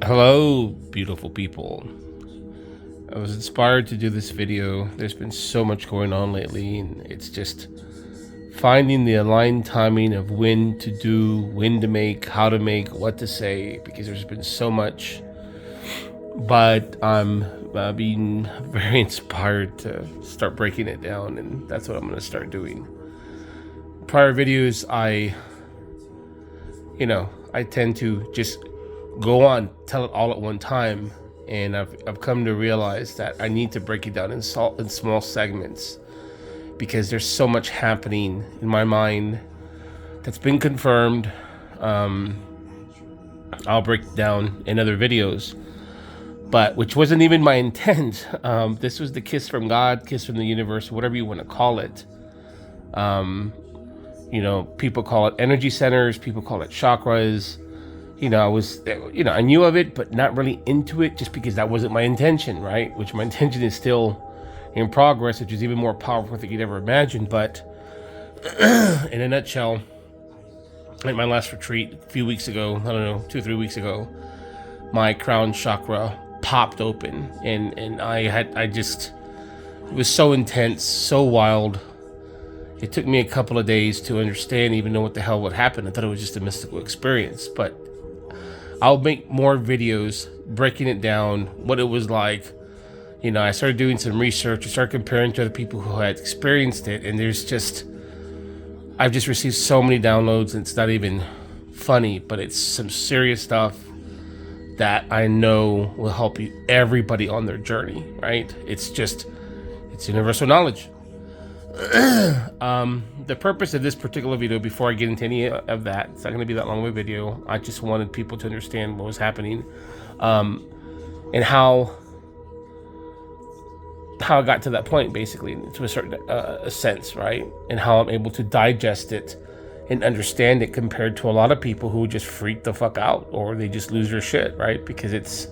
Hello, beautiful people. I was inspired to do this video. There's been so much going on lately, and it's just finding the aligned timing of when to do, when to make, how to make, what to say, because there's been so much. But I'm being very inspired to start breaking it down, and that's what I'm going to start doing. Prior videos, I tend to just go on, tell it all at one time, and I've come to realize that I need to break it down in small segments, because there's so much happening in my mind that's been confirmed. I'll break it down in other videos, but which wasn't even my intent. This was the kiss from God, kiss from the universe, whatever you want to call it. People call it energy centers, people call it chakras. I knew of it, but not really into it, just because that wasn't my intention, right? Which my intention is still in progress, which is even more powerful than you'd ever imagine. But in a nutshell, at my last retreat a few weeks ago, I don't know, 2-3 weeks ago, my crown chakra popped open, and it was so intense, so wild. It took me a couple of days to understand, even know what the hell would happen. I thought it was just a mystical experience, but I'll make more videos breaking it down, what it was like. I started doing some research. I started comparing to other people who had experienced it, and I've just received so many downloads, and it's not even funny, but it's some serious stuff that I know will help everybody on their journey, right? It's universal knowledge. The purpose of this particular video, before I get into any of that, it's not going to be that long of a video. I just wanted people to understand what was happening, and how I got to that point, basically, to a certain sense, right? And how I'm able to digest it and understand it, compared to a lot of people who just freak the fuck out, or they just lose their shit, right? Because it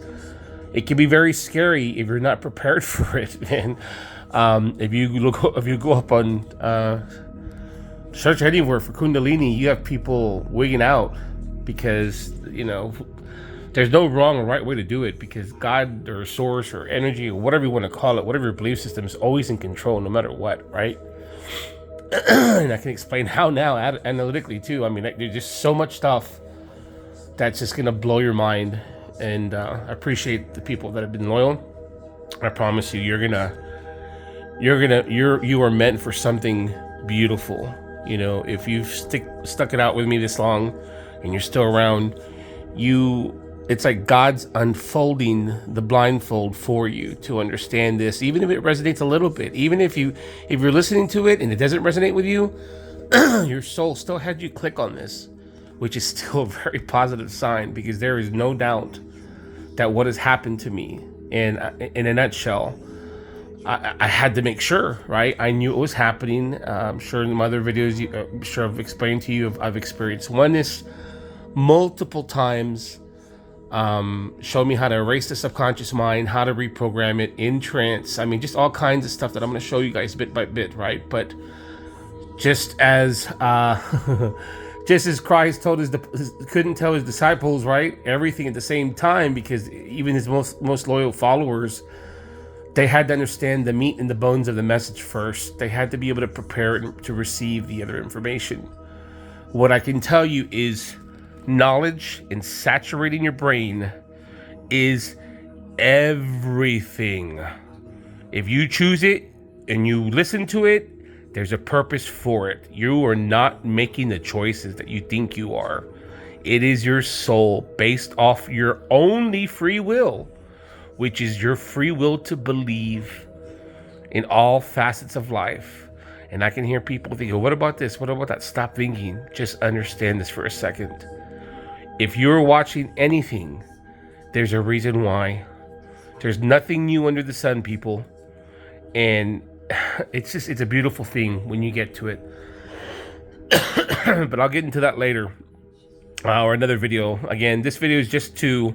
can be very scary if you're not prepared for it. And if you go up on search anywhere for Kundalini, you have people wigging out, because there's no wrong or right way to do it, because God or source or energy or whatever you want to call it, whatever your belief system, is always in control no matter what, right? And I can explain how now analytically too. I mean, there's just so much stuff that's just gonna blow your mind, and I appreciate the people that have been loyal. I promise you, you are meant for something beautiful. If you've stuck it out with me this long and you're still around, it's like God's unfolding the blindfold for you to understand this, even if it resonates a little bit. Even if you're listening to it and it doesn't resonate with you, your soul still had you click on this, which is still a very positive sign, because there is no doubt that what has happened to me, and in a nutshell, I had to make sure, right? I knew it was happening. I'm sure in my other videos, I'm sure I've explained to you, I've experienced oneness multiple times. Show me how to erase the subconscious mind, how to reprogram it in trance. I mean, just all kinds of stuff that I'm going to show you guys bit by bit, right? But just as Christ couldn't tell his disciples, right, everything at the same time, because even his most loyal followers, they had to understand the meat and the bones of the message first. They had to be able to prepare to receive the other information. What I can tell you is, knowledge and saturating your brain is everything. If you choose it and you listen to it, there's a purpose for it. You are not making the choices that you think you are. It is your soul, based off your only free will, which is your free will to believe in all facets of life. And I can hear people thinking, what about this? What about that? Stop thinking. Just understand this for a second. If you're watching anything, there's a reason why. There's nothing new under the sun, people. And it's a beautiful thing when you get to it. But I'll get into that later, or another video. Again, this video is just to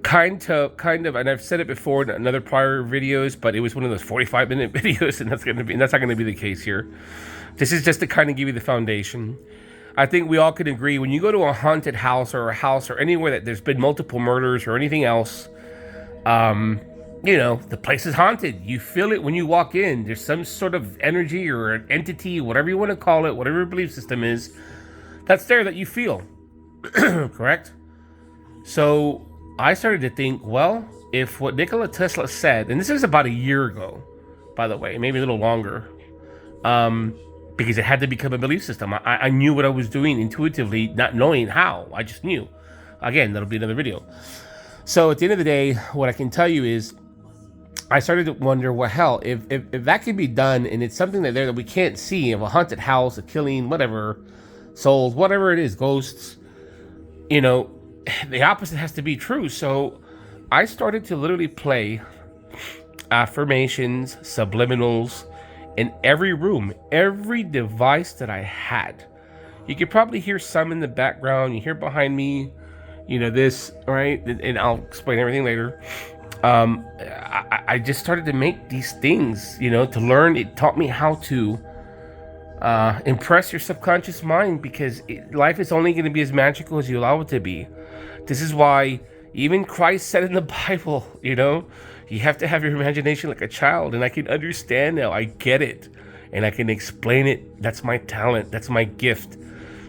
kind of, and I've said it before in other prior videos, but it was one of those 45-minute videos, and that's not going to be the case here. This is just to kind of give you the foundation. I think we all can agree when you go to a haunted house or anywhere that there's been multiple murders or anything else, the place is haunted. You feel it when you walk in. There's some sort of energy or an entity, whatever you want to call it, whatever your belief system is, that's there that you feel. Correct? So I started to think, well, if what Nikola Tesla said, and this is about a year ago, by the way, maybe a little longer, because it had to become a belief system. I knew what I was doing intuitively, not knowing how. I just knew. Again, that'll be another video. So at the end of the day, what I can tell you is I started to wonder, well, hell, if that can be done and it's something that we can't see, of a haunted house, a killing, whatever, souls, whatever it is, ghosts, the opposite has to be true. So I started to literally play affirmations, subliminals in every room, every device that I had. You could probably hear some in the background. You hear behind me, this, right? And I'll explain everything later. I just started to make these things, to learn. It taught me how to impress your subconscious mind, because life is only going to be as magical as you allow it to be. This is why even Christ said in the Bible, you have to have your imagination like a child. And I can understand now. I get it. And I can explain it. That's my talent. That's my gift,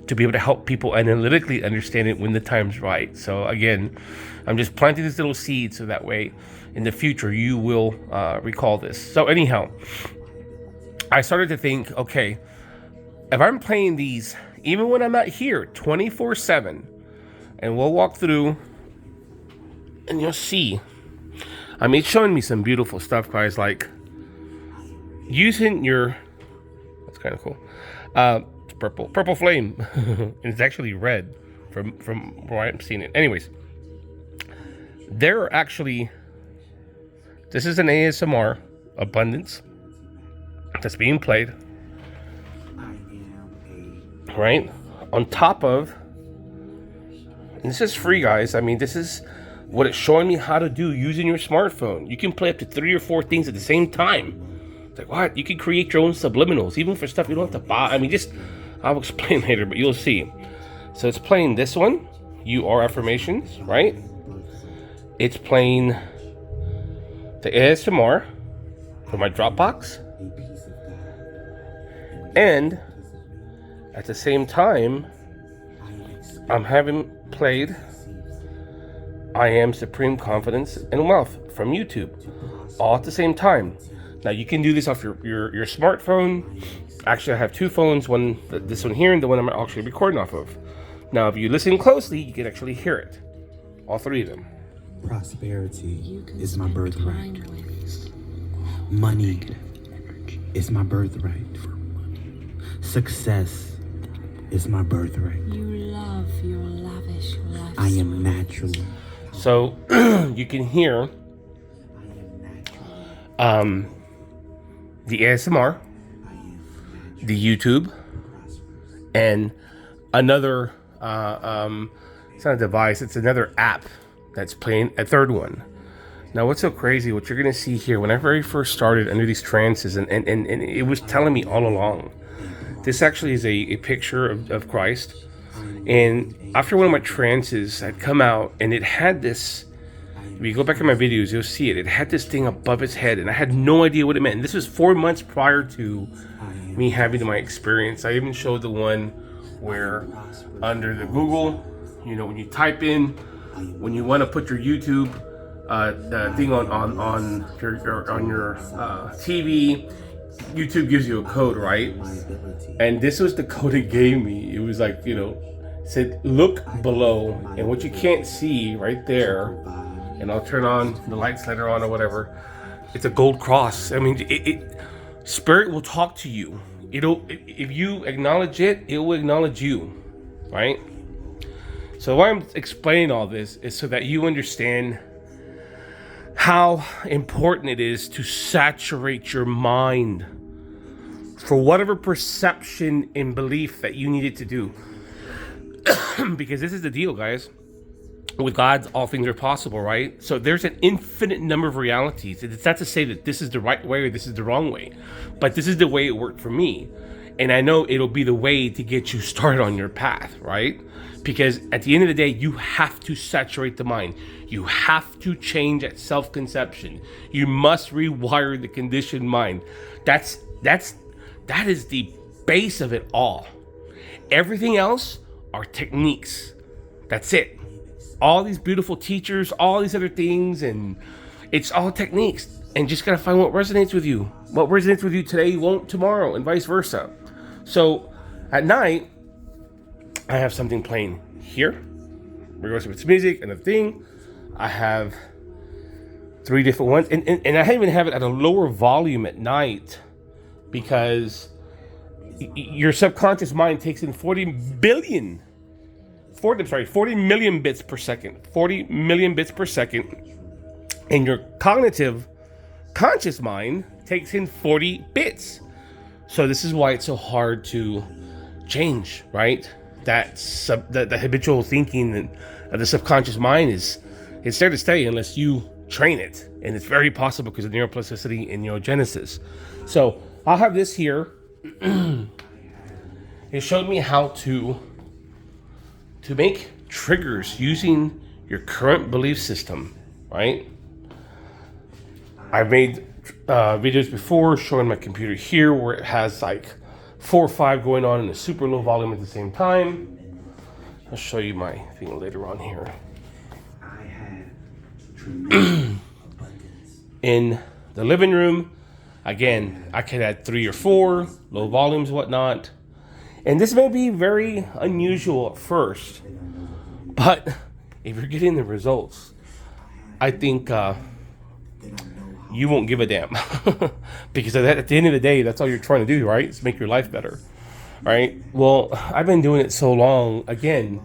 to be able to help people analytically understand it when the time's right. So again, I'm just planting this little seed so that way in the future you will recall this. So anyhow, I started to think, okay, if I'm playing these, even when I'm not here, 24/7, and we'll walk through and you'll see, it's showing me some beautiful stuff, guys, like using that's kind of cool. It's purple flame. And it's actually red from where I'm seeing it. Anyways, there are actually, this is an ASMR abundance that's being played, right? On top of, and this is free, guys. This is what it's showing me how to do using your smartphone. You can play up to 3 or 4 things at the same time. It's like, what? You can create your own subliminals, even for stuff you don't have to buy. I'll explain later, but you'll see. So it's playing this one, You Are Affirmations, right? It's playing the ASMR for my Dropbox. And at the same time, I'm having played I Am Supreme Confidence and Wealth from YouTube, all at the same time. Now you can do this off your smartphone. Actually, I have 2 phones, this one here and the one I'm actually recording off of. Now, if you listen closely, you can actually hear it. All 3 of them. Prosperity is my birthright. Money is my birthright. Success is my birthright. You love your lavish life. I am natural. So you can hear the ASMR, the YouTube, and another it's not a device, it's another app that's playing a 3rd one. Now what's so crazy, what you're gonna see here, when I very first started under these trances, and it was telling me all along, this actually is a picture of Christ. And after one of my trances, I'd come out and it had this, if you go back in my videos, you'll see it. It had this thing above its head and I had no idea what it meant. And this was 4 months prior to me having my experience. I even showed the one where under the Google, when you type in, when you want to put your YouTube thing on your TV, YouTube gives you a code, right? And this was the code it gave me. It was like, said look below, and what you can't see right there, and I'll turn on the lights later on or whatever, it's a gold cross. Spirit will talk to you. If you acknowledge it, it will acknowledge you, right? So why I'm explaining all this is so that you understand how important it is to saturate your mind for whatever perception and belief that you needed to do. Because this is the deal, guys. With God, all things are possible, right? So there's an infinite number of realities. It's not to say that this is the right way or this is the wrong way, but this is the way it worked for me. And I know it'll be the way to get you started on your path, right? Because at the end of the day, you have to saturate the mind. You have to change that self-conception. You must rewire the conditioned mind. That is the base of it all. Everything else are techniques. That's it. All these beautiful teachers, all these other things, and it's all techniques. And just gotta find what resonates with you. What resonates with you today won't tomorrow, and vice versa. So at night, I have something playing here, regardless if it's music and a thing. I have 3 different ones, and I even have it at a lower volume at night because your subconscious mind takes in 40 million bits per second. 40 million bits per second. And your conscious mind takes in 40 bits. So this is why it's so hard to change, right? The habitual thinking of the subconscious mind it's there to stay unless you train it. And it's very possible because of neuroplasticity and neurogenesis. So I'll have this here. It showed me how to make triggers using your current belief system, right? I've made videos before showing my computer here where it has like 4 or 5 going on in a super low volume at the same time. I'll show you my thing later on here. In the living room, again, I could add 3 or 4 low volumes, whatnot. And this may be very unusual at first, but if you're getting the results, I think you won't give a damn. Because at the end of the day, that's all you're trying to do, right? Is make your life better, right? Well, I've been doing it so long, again,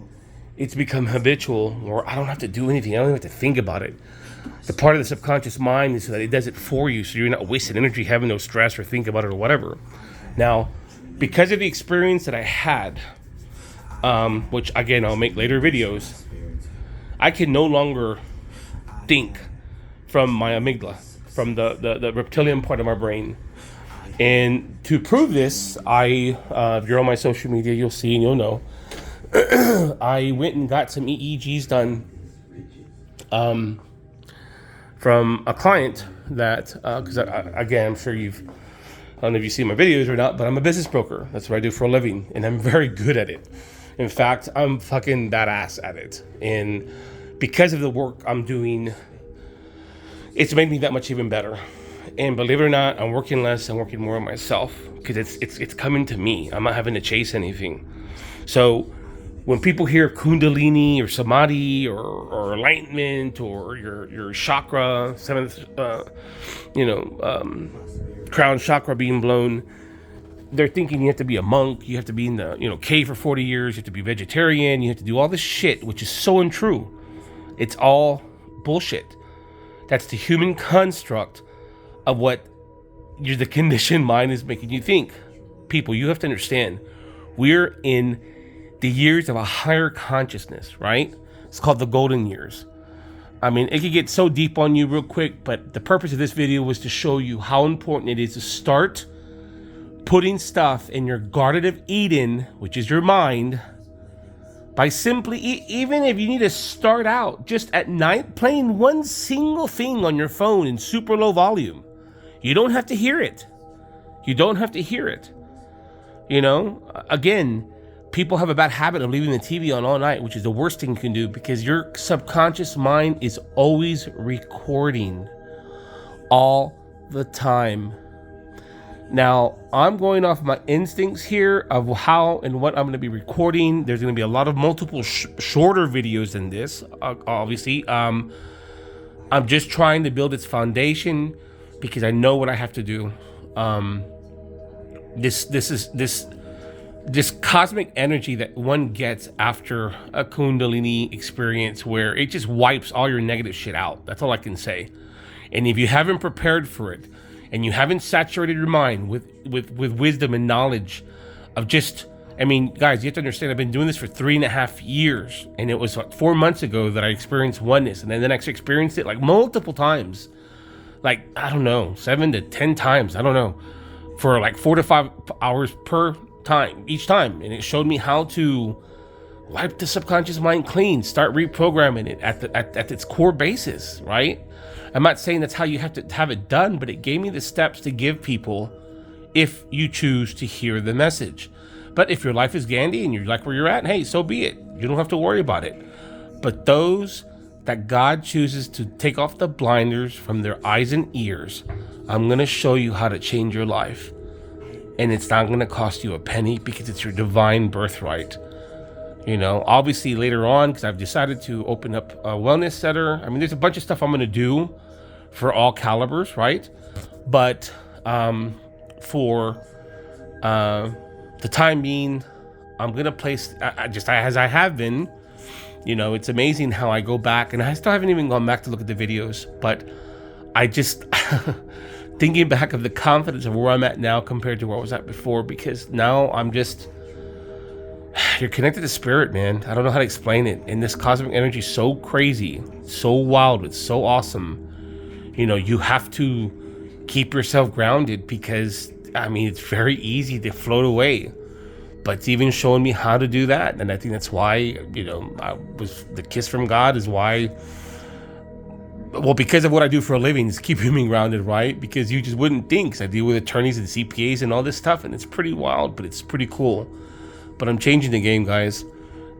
it's become habitual where I don't have to do anything. I don't even have to think about it. The part of the subconscious mind is so that it does it for you, so you're not wasting energy having no stress or think about it or whatever. Now, because of the experience that I had, which again, I'll make later videos, I can no longer think from my amygdala, from the reptilian part of my brain. And to prove this, if you're on my social media, you'll see and you'll know, I went and got some EEGs done from a client that, because again, I'm sure I don't know if you see my videos or not, but I'm a business broker. That's what I do for a living, and I'm very good at it. In fact, I'm fucking badass at it. And because of the work I'm doing, it's made me that much even better. And believe it or not, I'm working less, I'm working more on myself because it's coming to me. I'm not having to chase anything. So when people hear Kundalini or Samadhi or enlightenment or your chakra, 7th, crown chakra being blown, they're thinking you have to be a monk, you have to be in the cave for 40 years, you have to be vegetarian, you have to do all this shit, which is so untrue. It's all bullshit. That's the human construct of what the conditioned mind is making you think. People, you have to understand, we're in the years of a higher consciousness, right? It's called the golden years. I mean, it could get so deep on you real quick, but the purpose of this video was to show you how important it is to start putting stuff in your Garden of Eden, which is your mind, by simply, even if you need to start out just at night, playing one single thing on your phone in super low volume. You don't have to hear it. You don't have to hear it. Again, people have a bad habit of leaving the TV on all night, which is the worst thing you can do because your subconscious mind is always recording all the time. Now, I'm going off my instincts here of how and what I'm going to be recording. There's going to be a lot of multiple shorter videos than this, obviously. I'm just trying to build its foundation because I know what I have to do. This cosmic energy that one gets after a Kundalini experience where it just wipes all your negative shit out. That's all I can say. And if you haven't prepared for it, and you haven't saturated your mind with wisdom and knowledge of guys, you have to understand, I've been doing this for 3.5 years, and it was like 4 months ago that I experienced oneness, and then the next experienced it like multiple times, like, I don't know, 7 to 10 times, I don't know, for like 4 to 5 hours per time, each time. And it showed me how to wipe the subconscious mind clean, start reprogramming it at its core basis, right? I'm not saying that's how you have to have it done, but it gave me the steps to give people if you choose to hear the message. But if your life is Gandhi and you like where you're at, hey, so be it. You don't have to worry about it. But those that God chooses to take off the blinders from their eyes and ears, I'm going to show you how to change your life. And it's not going to cost you a penny because it's your divine birthright. You know, obviously later on, because I've decided to open up a wellness center. I mean, there's a bunch of stuff I'm going to do for all calibers, right? But for the time being, I'm going to place, just as I have been, you know, it's amazing how I go back, and I still haven't even gone back to look at the videos, but I just, thinking back of the confidence of where I'm at now compared to where I was at before, because now I'm just, you're connected to spirit, man. I don't know how to explain it. And this cosmic energy is so crazy, so wild, it's so awesome. You know, you have to keep yourself grounded because, I mean, it's very easy to float away. But it's even showing me how to do that. And I think that's why, you know, the kiss from God is why, well, because of what I do for a living is keeping me grounded, right? Because you just wouldn't think, 'cause I deal with attorneys and CPAs and all this stuff, and it's pretty wild, but it's pretty cool. But I'm changing the game, guys.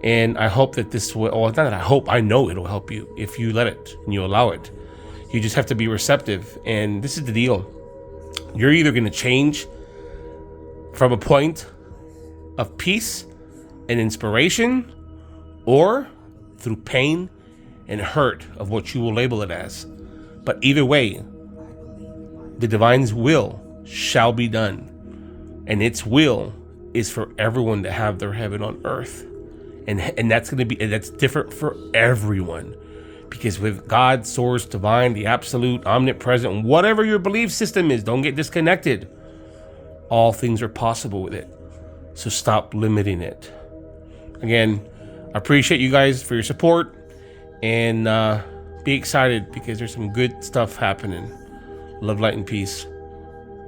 And I hope that this will, well, not that I hope, I know it'll help you if you let it and you allow it. You just have to be receptive. And this is the deal. You're either going to change from a point of peace and inspiration, or through pain and hurt of what you will label it as. But either way, the divine's will shall be done. And its will is for everyone to have their heaven on earth. And that's going to be, and that's different for everyone. Because with God, source, divine, the absolute, omnipresent, whatever your belief system is, don't get disconnected. All things are possible with it. So stop limiting it. Again, I appreciate you guys for your support, and be excited because there's some good stuff happening. Love, light, and peace.